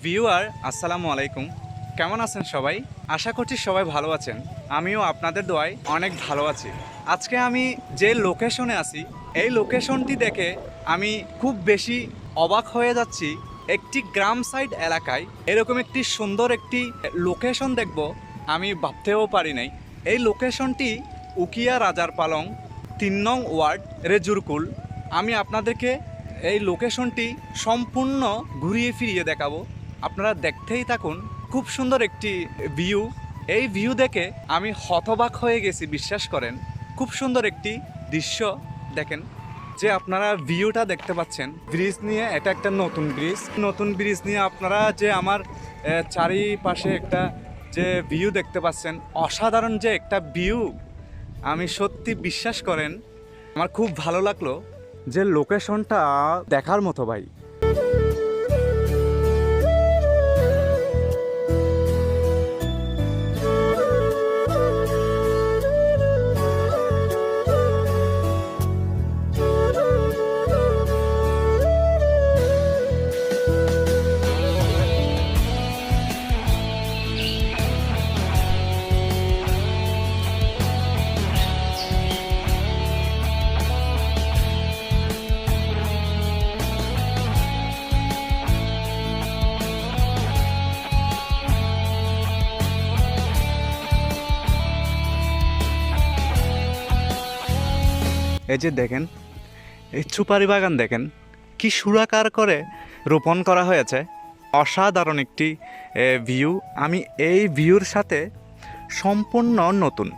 Viewer আসসালামু আলাইকুম, কেমন আছেন সবাই? আশা করছি সবাই ভালো আছেন। আমিও আপনাদের দোয়ায় অনেক ভালো আছি। আজকে আমি যে লোকেশনে আছি এই লোকেশনটি দেখে আমি খুব বেশি অবাক হয়ে যাচ্ছি। একটি গ্রাম সাইড এলাকায় এরকম একটি সুন্দর একটি লোকেশন দেখব আমি ভাবতেও পারি নাই। এই লোকেশনটি উকিয়া রাজার পালং ৩ নং ওয়ার্ড রেজুরকুল। আমি আপনাদেরকে এই লোকেশনটি সম্পূর্ণ ঘুরিয়ে ফিরিয়ে দেখাবো, আপনারা দেখতেই থাকুন। খুব সুন্দর একটি ভিউ, এই ভিউ দেখে আমি হতবাক হয়ে গেছি, বিশ্বাস করেন। খুব সুন্দর একটি দৃশ্য দেখেন, যে আপনারা ভিউটা দেখতে পাচ্ছেন ব্রিজ নিয়ে। এটা একটা নতুন ব্রিজ নিয়ে আপনারা যে আমার চারিপাশে একটা যে ভিউ দেখতে পাচ্ছেন, অসাধারণ যে একটা ভিউ, আমি সত্যি বিশ্বাস করেন আমার খুব ভালো লাগলো। যে লোকেশনটা দেখার মতো ভাই। এই যে দেখেন, এই সুপারি বাগান দেখেন কি সুরাকার করে রোপণ করা হয়েছে। অসাধারণ একটি ভিউ। আমি এই ভিউর সাথে সম্পূর্ণ নতুন।